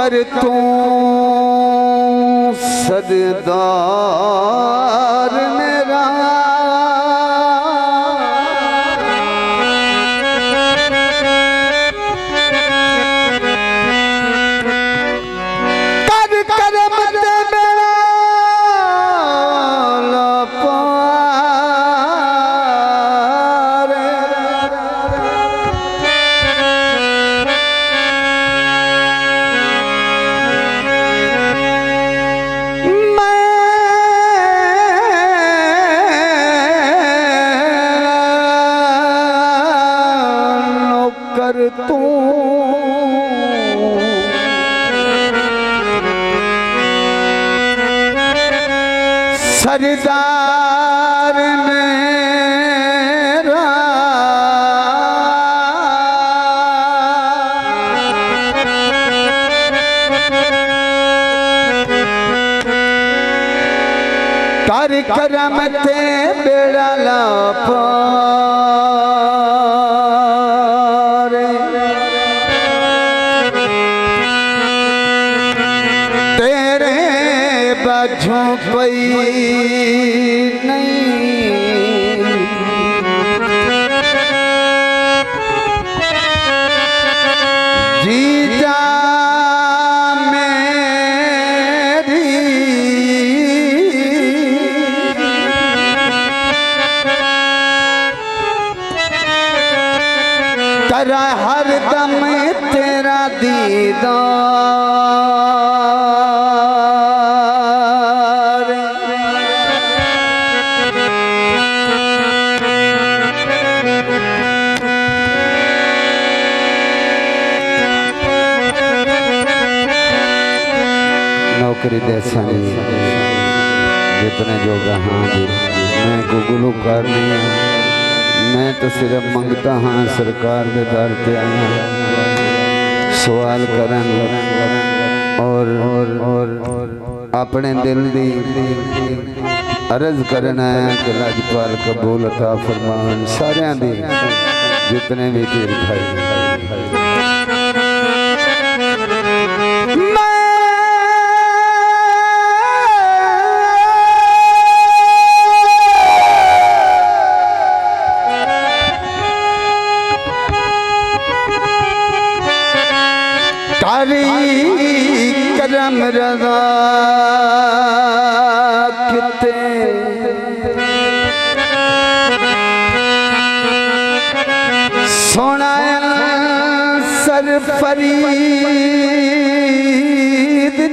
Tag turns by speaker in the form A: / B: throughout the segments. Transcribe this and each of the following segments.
A: नौकर तू सरदार मेरा कर कर मत मेरा तू सरदार मेरा कर करम ते बेड़ा लापा झोंपई नहीं जीजा मेरी करा हर दम तेरा दीदार नौकरी देसानी जितने जो हाँ जी मैं गुगलू कर नहीं मैं तो सिर्फ मंगता हाँ सरकार के दर पे आया सवाल करन और अपने दिल दी अर्ज करना है कि राज्यपाल कबूल अता फरमान सारे दी जितने भी तीर भाई करम रज़ा किते सोना सर फरीद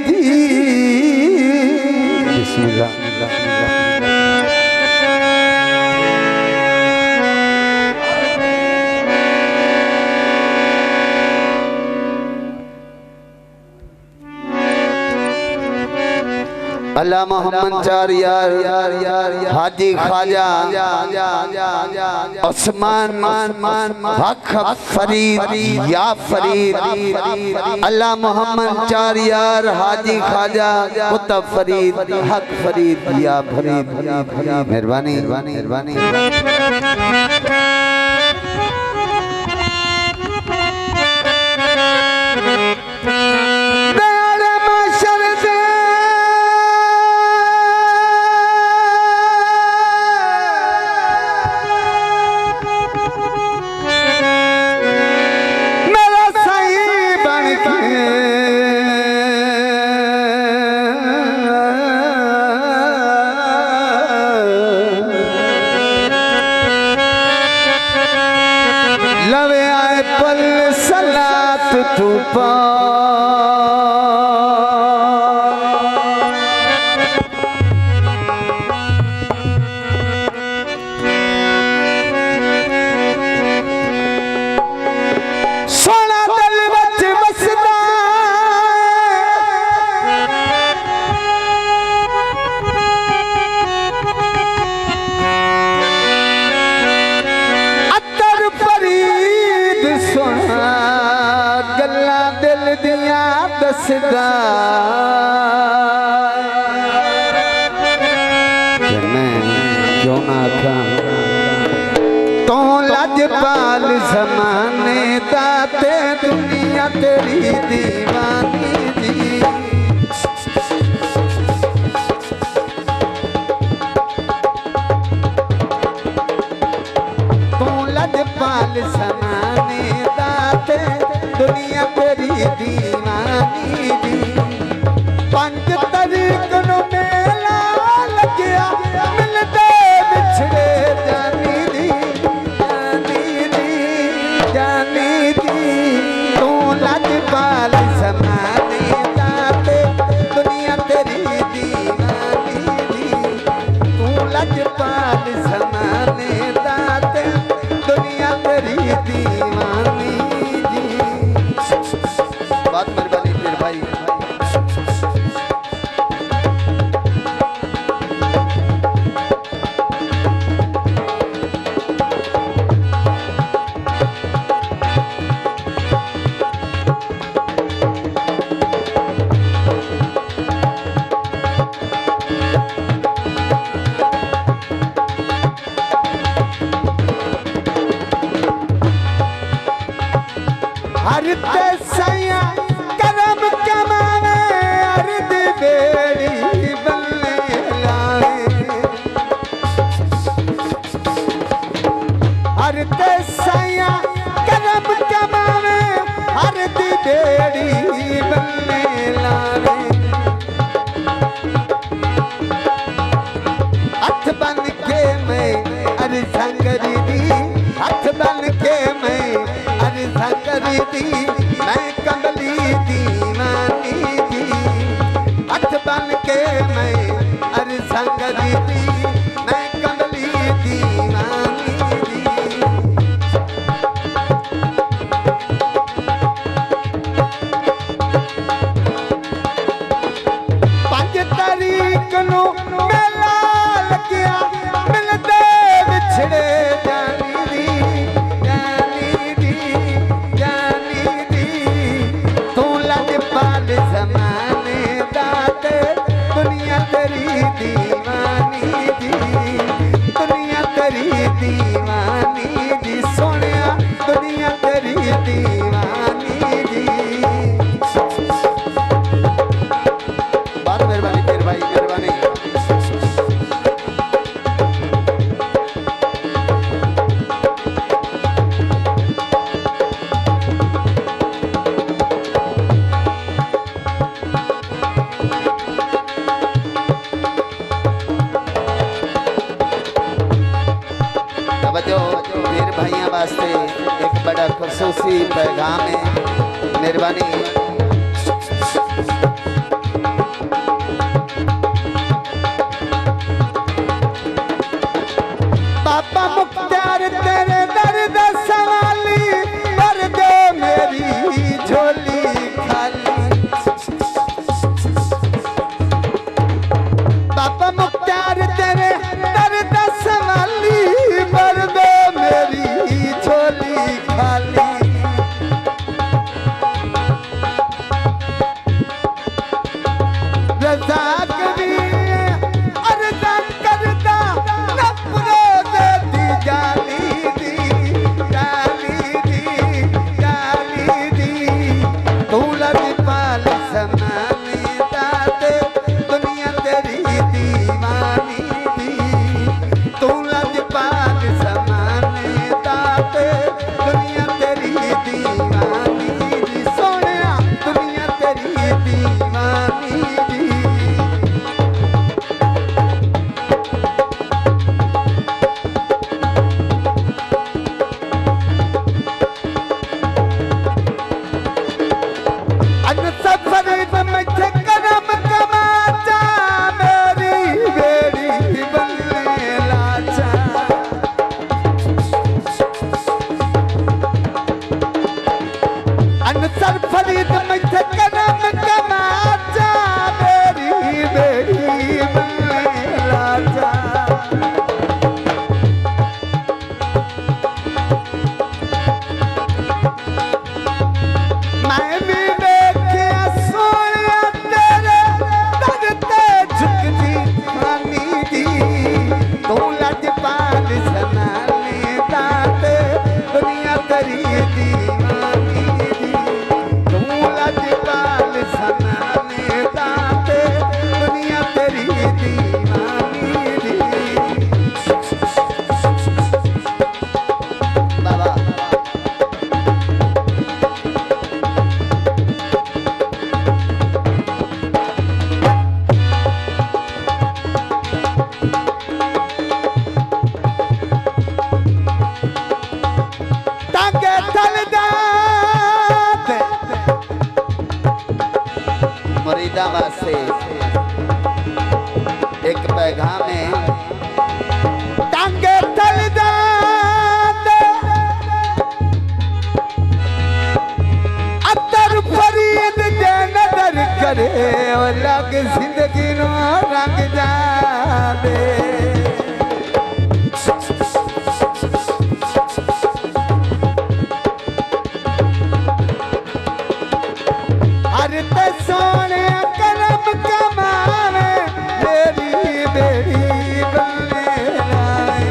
A: दी बिस्मिल्लाह अल्लाह मोहम्मद चार यार हाजी ख्वाजा उस्मान हक फरीद या फरीद अल्लाह मोहम्मद चार यार हाजी ख्वाजा कुतुब फरीद हक फरीद या फरीद मेहरबानी मेहरबानी लवे आए पल सलात तू पा सोना दिल बच बसदा गल्ला दिल दिया दसदा मैं क्यों ना आखा तो लजपाल जमाने दाते दुनिया तेरी दीवानी दी पाल समाने दाते दुनिया तेरी दीवानी दी। पंज तरीक नु मेला लग्या मिलदे बिछड़े जानी दी जानी दी जानी दी। तू लज पाल समाने दाते दुनिया तेरी दीवानी दी। तू लज पाल समाने दाते दुनिया तेरी दीवानी दी। बात मेहरबानी फिर भाई। हरते सैया करम कमावे अर्ध बेड़ी बल्ले लावे। हरते सैया करम कमावे अर्ध बेड़ी बल्ले लावे। हथ बन के मैं अर्ज़ा करी दी हथ बन के मैं अर्ज़ा करी दी। मैं कमली दीवानी दी हथ बन के मैं अर्ज़ा करी दी। मैं कमली दीवानी दी। पंज तारीख नु मेला लग्या मिलदे बिछड़े जानी दी जानी दी जानी दी। तू लज पाल ज़माने दाते दुनिया तेरी दीवानी दी दुनिया तेरी दीवानी दी। सोनिया दुनिया तेरी दीवानी दी। बात मेहरबानी फिर भाई मेहरबानी। मेरे भाइयों वास्ते एक बड़ा खुसूसी पैगाम है। मेहरबानी। बाबा मुख्तार तेरे दर्द सवाली भर दे मेरी झोली खाली। बाबा मुख्तार तेरे दर्द सवाली भर दे मेरी झोली खाली। रज़ा कभी अर्ज़ा करदा नफरो दे दी जाली दी पैगामे टांगे तल जाते अतर फरीद जे नजर करे और लग जिंदगी नो रंग जाते हर ते सोने करम कमावे मेरी बेड़ी बने लाए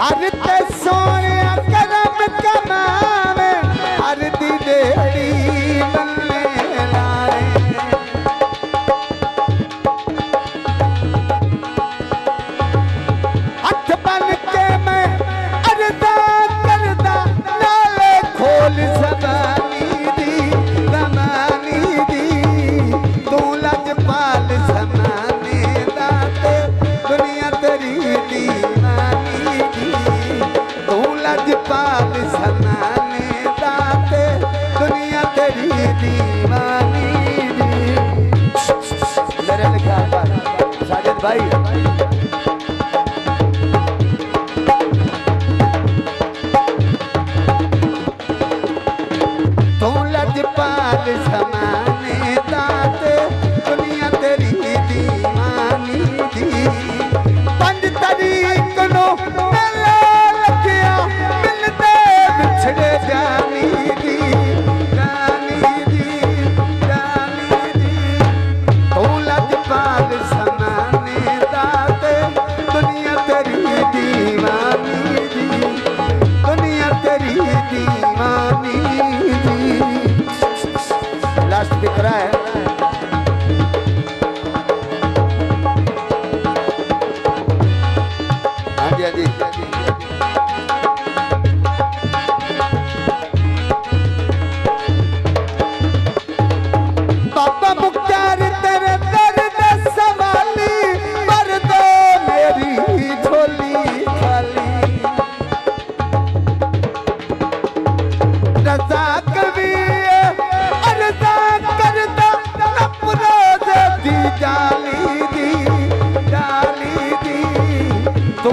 A: हर ते सोने करम कमावे हर दी बेड़ी बने लाए हथ बन के मैं अरदा करदा नाले खोल ज़बानी दी तू लजपाल ज़माने दाते दुनिया तेरी दीवानी दी तू लजपाल ज़माने दाते दुनिया तेरी दीवानी दी मेरा लिखा साजिद भाई तू लजपाल ज़माने दाते दुनिया तेरी दीवानी दी 5 तारीख नो मेला लग्या मिलदे विछड़े जानी दी तू लजपाल ज़माने दाते दुनिया तेरी दीवानी दी दुनिया तेरी दीवानी लास्ट दिख रहा है हाँ जी हाँ जी बाबा मुख्तार तेरे दर्द सवाली पर दो मेरी झोली खाली रजा कभी अर्जा करदा अपरोज दी जाली दी तू